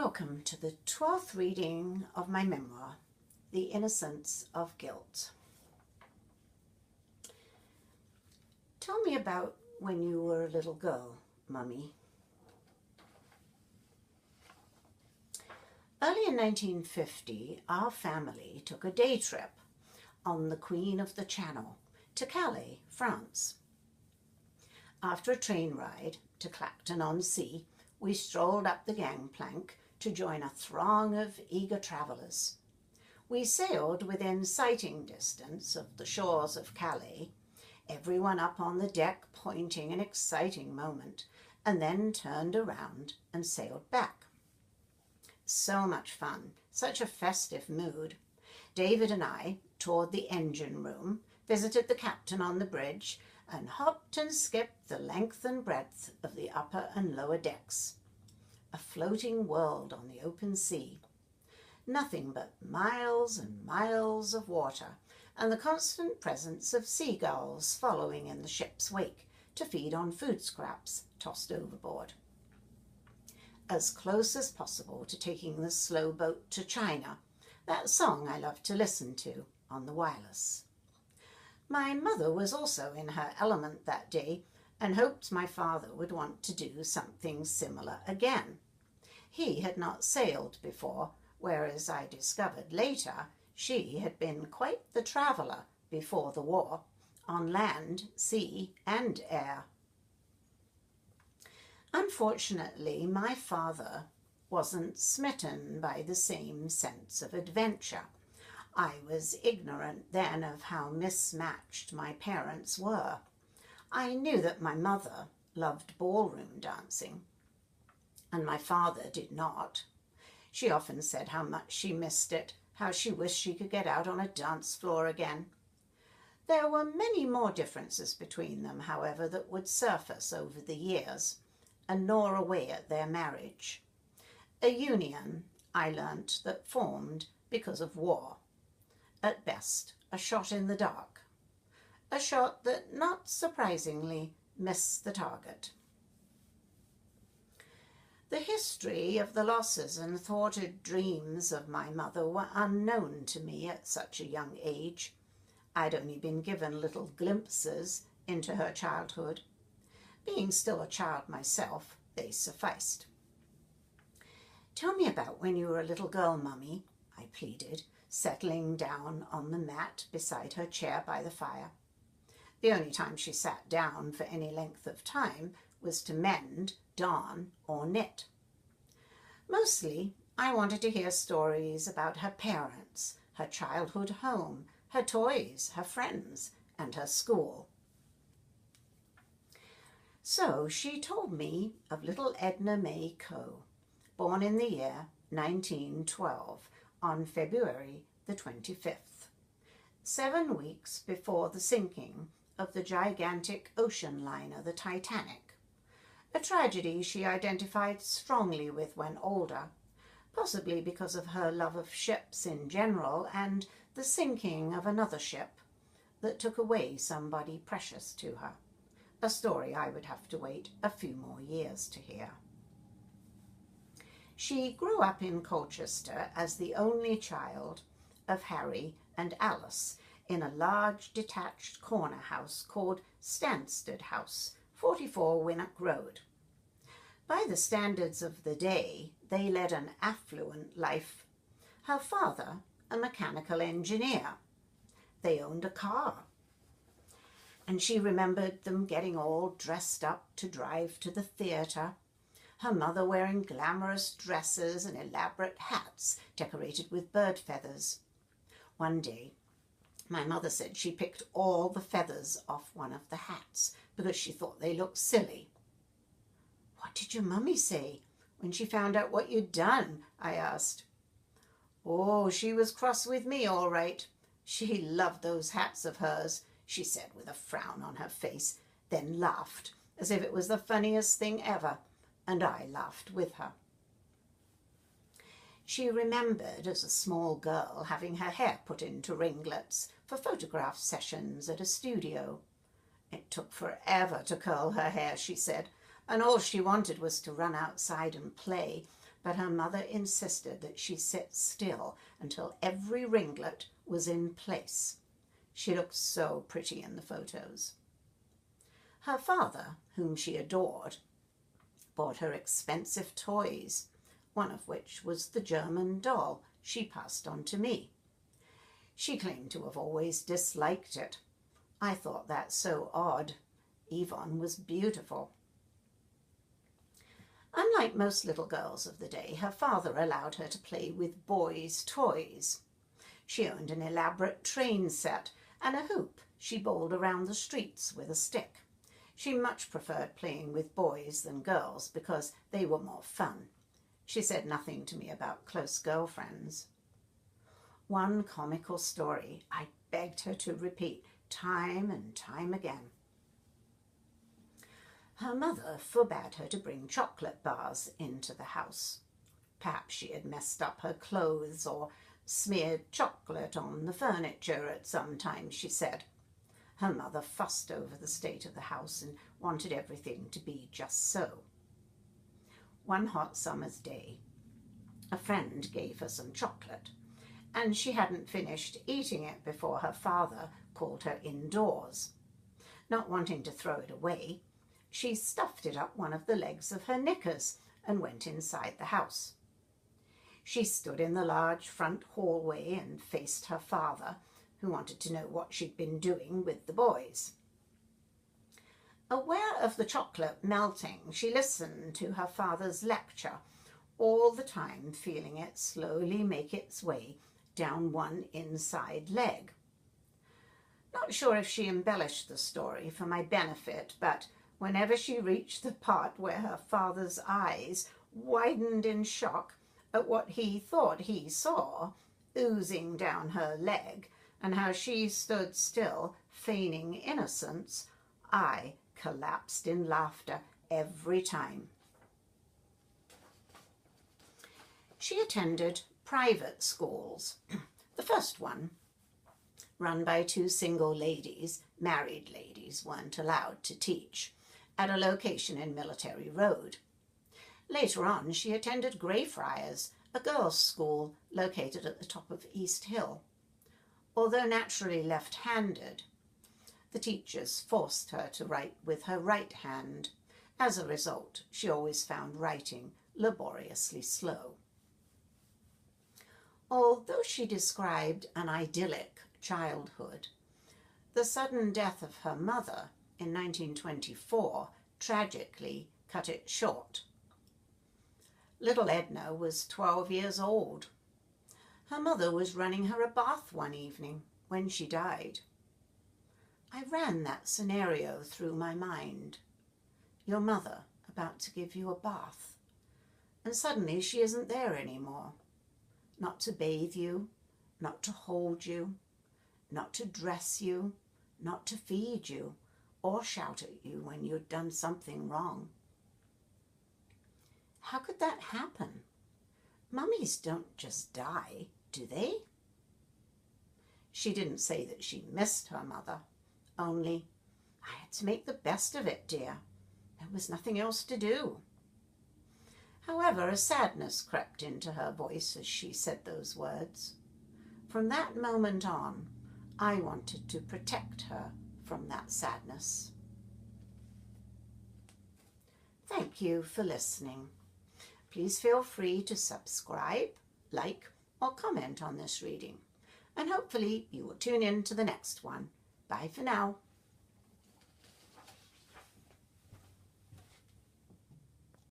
Welcome to the 12th reading of my memoir, The Innocence of Guilt. Tell me about when you were a little girl, Mummy. Early in 1950, our family took a day trip on the Queen of the Channel to Calais, France. After a train ride to Clacton-on-Sea, we strolled up the gangplank to join a throng of eager travellers. We sailed within sighting distance of the shores of Calais, everyone up on the deck pointing an exciting moment, and then turned around and sailed back. So much fun, such a festive mood. David and I toured the engine room, visited the captain on the bridge, and hopped and skipped the length and breadth of the upper and lower decks. A floating world on the open sea. Nothing but miles and miles of water, and the constant presence of seagulls following in the ship's wake to feed on food scraps tossed overboard. As close as possible to taking the slow boat to China, that song I love to listen to on the wireless. My mother was also in her element that day and hoped my father would want to do something similar again. He had not sailed before, whereas I discovered later she had been quite the traveller before the war, on land, sea and air. Unfortunately, my father wasn't smitten by the same sense of adventure. I was ignorant then of how mismatched my parents were. I knew that my mother loved ballroom dancing, and my father did not. She often said how much she missed it, how she wished she could get out on a dance floor again. There were many more differences between them, however, that would surface over the years and gnaw away at their marriage. A union, I learnt, that formed because of war. At best, a shot in the dark. A shot that, not surprisingly, missed the target. The history of the losses and thwarted dreams of my mother were unknown to me at such a young age. I'd only been given little glimpses into her childhood. Being still a child myself, they sufficed. "Tell me about when you were a little girl, Mummy," I pleaded, settling down on the mat beside her chair by the fire. The only time she sat down for any length of time was to mend, darn, or knit. Mostly, I wanted to hear stories about her parents, her childhood home, her toys, her friends, and her school. So she told me of little Edna May Coe, born in the year 1912, on February the 25th, 7 weeks before the sinking of the gigantic ocean liner, the Titanic, a tragedy she identified strongly with when older, possibly because of her love of ships in general and the sinking of another ship that took away somebody precious to her, a story I would have to wait a few more years to hear. She grew up in Colchester as the only child of Harry and Alice in a large detached corner house called Stansted House, 44 Winnock Road. By the standards of the day, they led an affluent life. Her father, a mechanical engineer. They owned a car. And she remembered them getting all dressed up to drive to the theatre, her mother wearing glamorous dresses and elaborate hats decorated with bird feathers. One day, my mother said she picked all the feathers off one of the hats because she thought they looked silly. "What did your mummy say when she found out what you'd done?" I asked. "Oh, she was cross with me, all right. She loved those hats of hers," she said with a frown on her face, then laughed as if it was the funniest thing ever, and I laughed with her. She remembered as a small girl having her hair put into ringlets for photograph sessions at a studio. It took forever to curl her hair, she said, and all she wanted was to run outside and play, but her mother insisted that she sit still until every ringlet was in place. She looked so pretty in the photos. Her father, whom she adored, bought her expensive toys, one of which was the German doll she passed on to me. She claimed to have always disliked it. I thought that so odd. Yvonne was beautiful. Unlike most little girls of the day, her father allowed her to play with boys' toys. She owned an elaborate train set and a hoop she bowled around the streets with a stick. She much preferred playing with boys than girls because they were more fun. She said nothing to me about close girlfriends. One comical story I begged her to repeat time and time again. Her mother forbade her to bring chocolate bars into the house. Perhaps she had messed up her clothes or smeared chocolate on the furniture at some time, she said. Her mother fussed over the state of the house and wanted everything to be just so. One hot summer's day, a friend gave her some chocolate, and she hadn't finished eating it before her father called her indoors. Not wanting to throw it away, she stuffed it up one of the legs of her knickers and went inside the house. She stood in the large front hallway and faced her father, who wanted to know what she'd been doing with the boys. Aware of the chocolate melting, she listened to her father's lecture, all the time feeling it slowly make its way down one inside leg. Not sure if she embellished the story for my benefit, but whenever she reached the part where her father's eyes widened in shock at what he thought he saw oozing down her leg, and how she stood still, feigning innocence, I collapsed in laughter every time. She attended private schools. The first one, run by two single ladies, married ladies weren't allowed to teach, at a location in Military Road. Later on, she attended Greyfriars, a girls' school located at the top of East Hill. Although naturally left-handed, the teachers forced her to write with her right hand. As a result, she always found writing laboriously slow. Although she described an idyllic childhood, the sudden death of her mother in 1924 tragically cut it short. Little Edna was 12 years old. Her mother was running her a bath one evening when she died. I ran that scenario through my mind. Your mother about to give you a bath, and suddenly she isn't there anymore. Not to bathe you, not to hold you, not to dress you, not to feed you, or shout at you when you'd done something wrong. How could that happen? Mummies don't just die, do they? She didn't say that she missed her mother, only, I had to make the best of it, dear. There was nothing else to do. However, a sadness crept into her voice as she said those words. From that moment on, I wanted to protect her from that sadness. Thank you for listening. Please feel free to subscribe, like, or comment on this reading. And hopefully you will tune in to the next one. Bye for now.